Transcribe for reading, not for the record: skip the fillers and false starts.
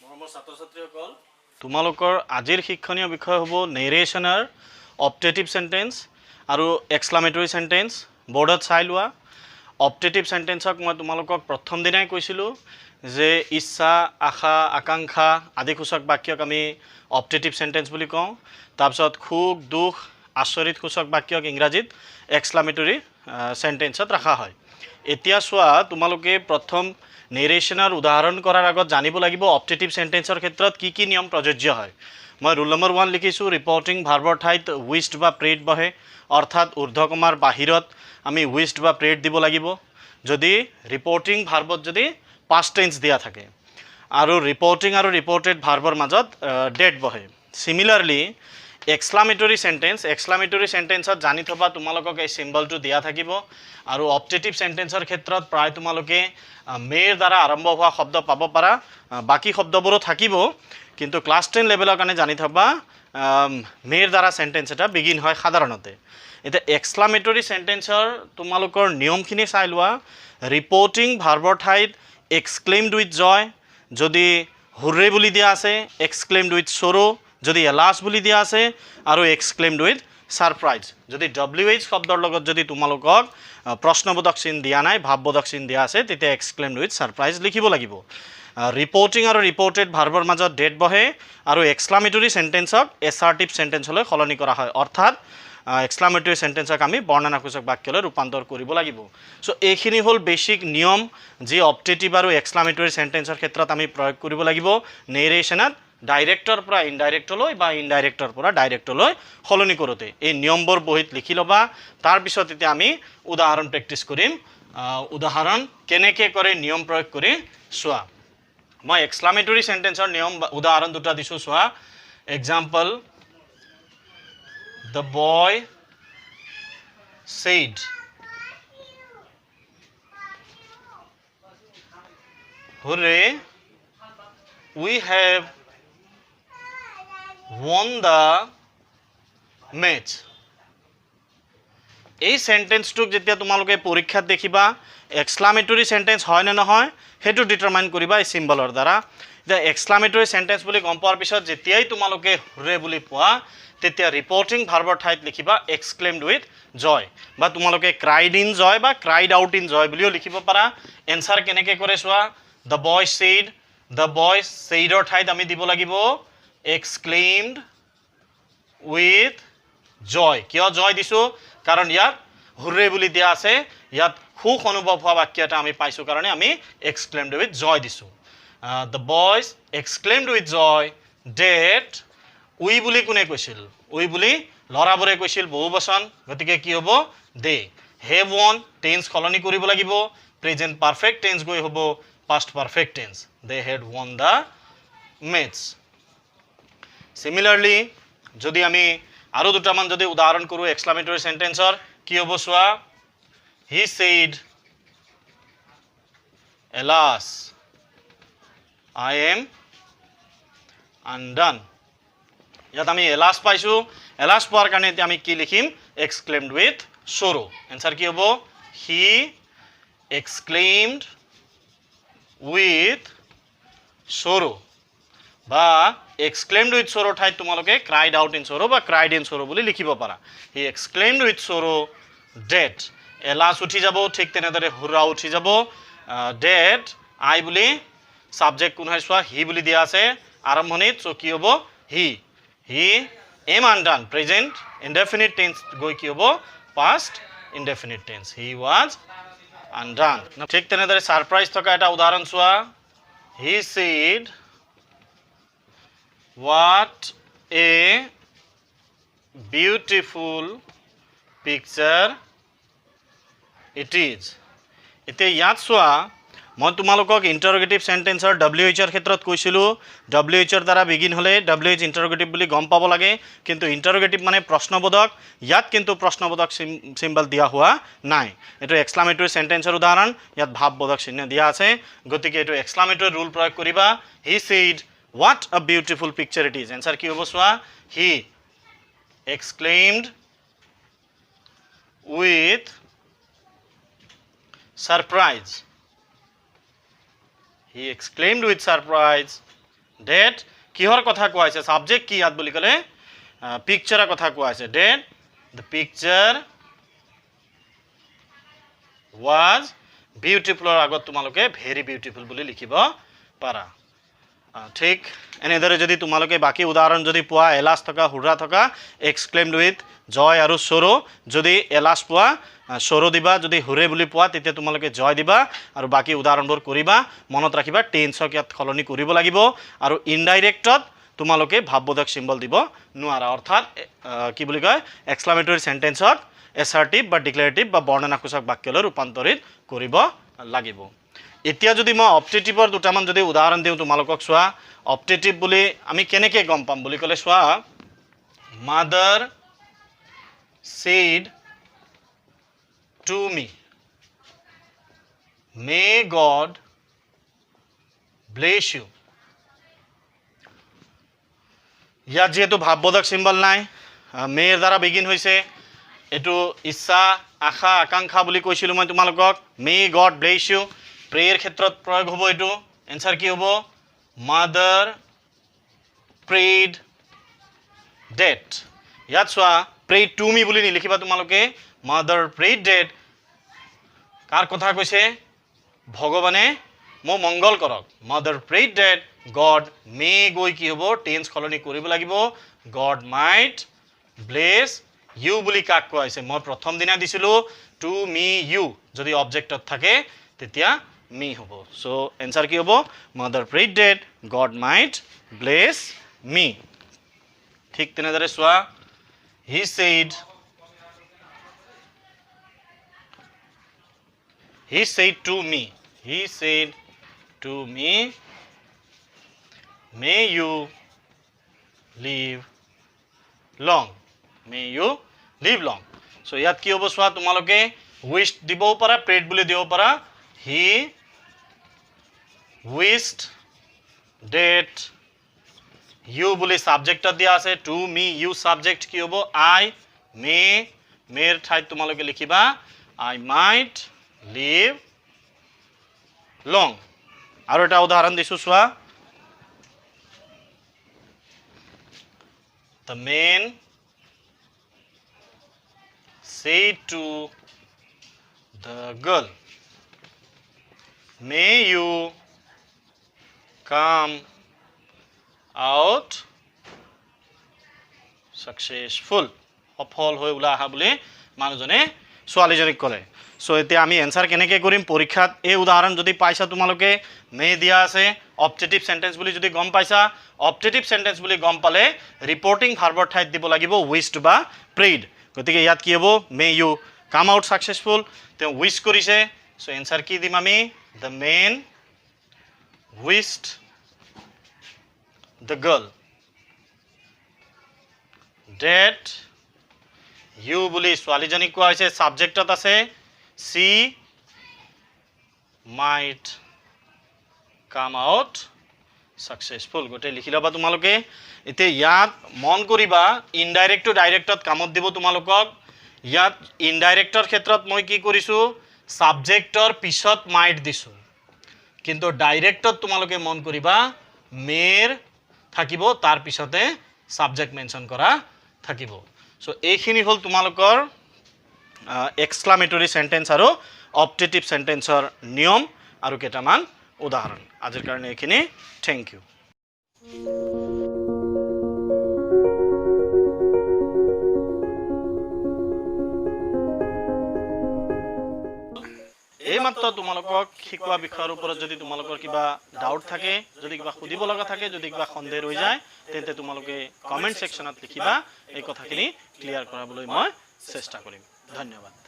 মৰমৰ ছাত্ৰ ছাত্ৰীসকল তোমালোকৰ আজিৰ শিক্ষণীয় বিষয় হ'ব নেৰেশ্যনৰ অপটেটিভ সেন্টেন্স আৰু এক্সক্লামেটৰী সেন্টেন্স বৰ্ডত চাই লোৱা অপটেটিভ সেন্টেন্সক মই তোমালোকক প্ৰথম দিনাই কৈছিলোঁ যে ইচ্ছা আশা আকাংক্ষা আদি সূচক বাক্যক আমি অপটেটিভ সেন্টেন্স বুলি কওঁ তাৰপিছত সুখ দুখ আচৰিত সূচক বাক্যক ইংৰাজীত এক্সক্লামেটৰী সেন্টেন্সত ৰাখা হয় এতিয়া চোৱা তোমালোকে প্ৰথম নেৰেশ্যনৰ উদাহৰণ কৰাৰ আগত জানিব লাগিব অপটেটিভ সেন্টেন্সৰ ক্ষেত্ৰত কি কি নিয়ম প্ৰযোজ্য হয় মই ৰুল নম্বৰ 1 লিখিছোঁ ৰিপৰ্টিং ভাৰ্বৰ ঠাইত উইষ্ট বা প্ৰেড বহে অৰ্থাৎ ঊৰ্ধ্বকমাৰ বাহিৰত আমি উইষ্ট বা প্ৰেড দিব লাগিব যদি ৰিপৰ্টিং ভাৰ্বত যদি পাষ্ট টেন্স দিয়া থাকে আৰু ৰিপৰ্টিং আৰু ৰিপৰ্টেড ভাৰ্বৰ মাজত ডেট বহে সিমিলাৰলি এক্সক্লামেটৰী সেন্টেন্সত জানি থবা তোমালোকক এই সিম্বলটো দিয়া থাকিব আৰু অপটেটিভ সেন্টেন্সৰ ক্ষেত্ৰত প্ৰায় তোমালোকে মেৰ দ্বাৰা আৰম্ভ হোৱা শব্দ পাব পাৰা বাকি শব্দবোৰো থাকিব কিন্তু ক্লাছ 10 লেভেলৰ কাৰণে জানি থবা মেৰ দ্বাৰা সেন্টেন্স এটা বিগিন হয় সাধাৰণতে এতিয়া এক্সক্লামেটৰী সেন্টেন্সৰ তোমালোকৰ নিয়মখিনি চাই লোৱা ৰিপৰ্টিং ভাৰ্বৰ ঠাইত এক্সক্লেইমড উইথ জয় যদি হুৰৰে বুলি দিয়া আছে এক্সক্লেইমড উইথ সৰো যদি এলাছ বুলি দিয়া আছে আৰু এক্সক্লেইমড উইথ সাৰপ্ৰাইজ যদি WH শব্দৰ লগত যদি তোমালোকক প্ৰশ্নবোধক চিন দিয়া নাই ভাৱবোধক চিন দিয়া আছে তেতিয়া এক্সক্লেইমড উইথ সাৰপ্ৰাইজ লিখিব লাগিব ৰিপৰ্টিং আৰু ৰিপৰ্টেড ভাৰ্বৰ মাজত ডেট বহে আৰু এক্সক্লামেটৰী সেন্টেন্সক এছাৰ্টিভ সেন্টেন্সলৈ সলনি কৰা হয় অৰ্থাৎ এক্সক্লামেটৰী সেন্টেন্সক আমি বৰ্ণনাসূচক বাক্যলৈ ৰূপান্তৰ কৰিব লাগিব সো এইখিনি হ'ল বেসিক নিয়ম যি অপটেটিভ আৰু এক্সক্লামেটৰী সেন্টেন্সৰ ক্ষেত্ৰত আমি প্ৰয়োগ কৰিব লাগিব নেৰেশ্যনত ডাইৰেক্টৰ পৰা ইনডাইৰেক্টলৈ বা ইনডাইৰেক্টৰ পৰা ডাইৰেক্টলৈ সলনি কৰোঁতে এই নিয়মবোৰ বহিত লিখি ল'বা তাৰপিছত এতিয়া আমি উদাহৰণ প্ৰেক্টিছ কৰিম উদাহৰণ কেনেকৈ কৰে নিয়ম প্ৰয়োগ কৰি চোৱা মই এক্সক্লামেটৰী সেন্টেন্সৰ নিয়ম উদাহৰণ দুটা দিছোঁ চোৱা example The boy said hooray we have won the match এই সেন্টেন্সটুক যেতিয়া তোমালোকে পৰীক্ষাত দেখিবা এক্সক্লামেটৰী সেন্টেন্স হয় নে নহয় হেতু ডিটাৰমাইন কৰিবা এই সিম্বলৰ দ্বাৰা যে এক্সক্লামেটৰী সেন্টেন্স বুলি গম পোৱাৰ পিছত যেতিয়াই তোমালোকে হুৰে বুলি পোৱা তেতিয়া ৰিপৰ্টিং ভাৰ্বৰ ঠাইত লিখিবা এক্সক্লেইমড উইথ জয় বা তোমালোকে ক্ৰাইড ইন জয় বা ক্ৰাইড আউট ইন জয় বুলিও লিখিব পাৰা এনসাৰ কেনেকৈ কৰে চোৱা দ্য বয় সেইডৰ ঠাইত আমি দিব লাগিব এক্সক্লেইমড উইথ জয় কিয় জয় দিছোঁ কাৰণ ইয়াত হুৰে বুলি দিয়া আছে ইয়াত সুখ অনুভৱ হোৱা বাক্য এটা আমি পাইছোঁ কাৰণে আমি এক্সক্লেইমড উইথ জয় দিছোঁ the boys exclaimed with joy that we বুলি কোনে কৈছিল উই বুলি লৰাবোৰে কৈছিল বহুবচন গতিকে কি হ'ব দে হেভ ওয়ান টেন্স সলনি কৰিব লাগিব প্ৰেজেন্ট পাৰফেক্ট টেন্স গৈ হ'ব past perfect tense they had won the match similarly যদি আমি আৰু দুটামান যদি উদাহৰণ কৰোঁ এক্সক্লামেটৰী সেন্টেন্সৰ কি হ'ব চোৱা he shed alas I am undone ইয়াত আমি এলাস পাইছোঁ এলাস পোৱাৰ কাৰণে এতিয়া আমি কি লিখিম এক্সক্লেইমড উইথ সৰো এনসাৰ কি হ'ব হি এক্সক্লেইমড উইথ সৰো বা এক্সক্লেইমড উইথ সৰো ঠাইত তোমালোকে ক্ৰাইড আউট ইন সৰো বা ক্ৰাইড ইন সৰো বুলি লিখিব পাৰা হি এক্সক্লেইমড উইথ সৰো ডেট এলাস উঠি যাব ঠিক তেনেদৰে হুৰা উঠি যাব ডেট আই বুলি সাবজেক্ট কোন হয় চোৱা হি বুলি দিয়া আছে আৰম্ভণিত সো কি হ'ব he am undone present indefinite tense গৈ কি হ'ব past indefinite tense he was undone ঠিক তেনেদৰে সাৰপ্ৰাইজ থকা এটা উদাহৰণ চোৱা he said what a beautiful picture it is এতিয়া ইয়াত চোৱা মই তোমালোকক ইন্টাৰোগেটিভ সেন্টেন্সৰ WH ৰ ক্ষেত্ৰত কৈছিলোঁ WH ৰ দ্বাৰা বিগিন হ'লে WH ইন্টাৰোগেটিভ বুলি গম পাব লাগে কিন্তু ইন্টাৰোগেটিভ মানে প্ৰশ্নবোধক ইয়াত কিন্তু প্ৰশ্নবোধক সিম্বল দিয়া হোৱা নাই এটো এক্সক্লামেটৰী সেন্টেন্সৰ উদাহৰণ ইয়াত ভাৱবোধক চিহ্ন দিয়া আছে গতিকে এটো এক্সক্লামেটৰী ৰুল প্ৰয়োগ কৰিবা হি said what a beautiful picture it is answer কি হ'ব চোৱা he exclaimed with surprise he exclaimed with surprise that কিহৰ কথা কোৱা হৈছে সাবজেক্ট কি ইয়াত বুলি ক'লে পিকচাৰৰ কথা কোৱা হৈছে that the picture was beautiful আগত তোমালোকে very beautiful বুলি লিখিব পাৰা ঠিক এনেদৰে যদি তোমালোকে বাকি উদাহৰণ যদি পোৱা এলাস থকা হুৰা থকা এক্সক্লেইমড উইথ জয় আৰু সৰো যদি এলাস পোৱা সৰো দিবা যদি হুৰে বুলি পোৱা তেতিয়া তোমালোকে জয় দিবা আৰু বাকি উদাহৰণবোৰ কৰিবা মনত ৰাখিবা টেন্সক ইয়াত খলনি কৰিব লাগিব আৰু ইনডাইৰেক্টত তোমালোকে ভাৱবোধক সিম্বল দিব নোৱাৰা অৰ্থাৎ কি বুলি কয় এক্সক্লেমেটৰী সেন্টেন্সক এসাৰ্টিভ বা ডিক্লেৰেটিভ বা বৰ্ণনাসূচক বাক্যলৈ ৰূপান্তৰিত কৰিব লাগিব এতিয়া যদি মই অপটেটিভৰ দুটামান যদি উদাহৰণ দিওঁ তোমালোকক চোৱা অপটেটিভ বুলি আমি কেনেকৈ গম পাম বুলি ক'লে চোৱা mother said to me may God bless you ইয়াত যেহেতু ভাৱবোধক সিম্বল নাই মেৰ দ্বাৰা বিগিন হৈছে এটো ইচ্ছা আশা আকাংক্ষা বুলি কৈছিলো মই তোমালোকক may God bless you prayer ক্ষেত্ৰত প্ৰয়োগ হ'ব এটো এনসাৰ কি হ'ব মাদাৰ প্ৰেড ডেট ইয়াত চোৱা প্ৰে টু মি বুলি নিলিখিবা তোমালোকে মাদাৰ প্ৰেড ডেট কাৰ কথা কৈছে ভগৱানে মো মংগল কৰক মাদাৰ প্ৰেড ডেট গড মে গৈ কি হ'ব টেন্স খলনি কৰিব লাগিব গড মাইট ব্লেছ ইউ বুলি কাক কোৱা হৈছে মই প্ৰথম দিনা দিছিলো টু মি ইউ যদি অবজেক্টত থাকে তেতিয়া মি হ'ব সো এনসাৰ কি হ'ব mother prayed that God might bless me ঠিক তেনেদৰে চোৱা হি said to me may you live long may you live long so ইয়াত কি হ'ব চোৱা তোমালোকে উইশ দিবও পাৰা প্ৰেড বুলি দিব পাৰা হি wished that you বুলি সাবজেক্টত দিয়া আছে টু মি ইউ সাবজেক্ট কি হ'ব আই মে মেৰ ঠাইত তোমালোকে লিখিবা আই মাইট লিভ লং আৰু এটা উদাহৰণ দিছো চোৱা the man said to the girl may you come out successful সফল হৈ ওলা আহা বুলি মানুহজনে ছোৱালীজনীক ক'লে সো এতিয়া আমি এনসাৰ কেনেকৈ কৰিম পৰীক্ষাত এই উদাহৰণ যদি পাইছা তোমালোকে মে দিয়া আছে অপটেটিভ সেন্টেন্স বুলি যদি গম পাইছা অপটেটিভ সেন্টেন্স বুলি গম পালে ৰিপৰ্টিং ভাৰ্বৰ ঠাইত দিব লাগিব উইশড বা প্ৰেড গতিকে ইয়াত কি হ'ব may you come out successful তেওঁ উইশ কৰিছে সো এনসাৰ কি দিম আমি the men wished the girl that you বুলি ছোৱালীজনীক কোৱা হৈছে সাবজেক্টত আছে she might come out successful গোটে লিখি লবা তোমালোকে এতে ইয়াত মন কৰিবা ইনডাইৰেক্ট টু ডাইৰেক্টত কামত দিব তোমালোকক ইয়াত ইনডাইৰেক্টৰ ক্ষেত্ৰত মই কি কৰিছো সাবজেক্টৰ পিছত মাইট দিছো কিন্তু ডাইৰেক্টত তোমালোকে মন কৰিবা মেৰ থাকিব তাৰ পিছতে সাবজেক্ট মেনশন কৰা থাকিব সো এইখিনি হল তোমালোকৰ এক্সক্লেমেটৰী সেন্টেন্স আৰু অপটেটিভ সেন্টেন্সৰ নিয়ম আৰু কেইটামান উদাহৰণ আজিৰ কাৰণে এইখিনি থ্যাংক ইউ এইমাত্ৰ তোমালোকক শিকোৱা বিষয়ৰ ওপৰত যদি তোমালোকৰ কিবা ডাউট থাকে যদি কিবা সুধিব লগা থাকে যদি কিবা সন্দেহ হৈ যায় তেন্তে তোমালোকে কমেন্ট সেকশনত লিখিবা এই কথাখিনি ক্লিয়াৰ কৰাবলৈ মই চেষ্টা কৰিম ধন্যবাদ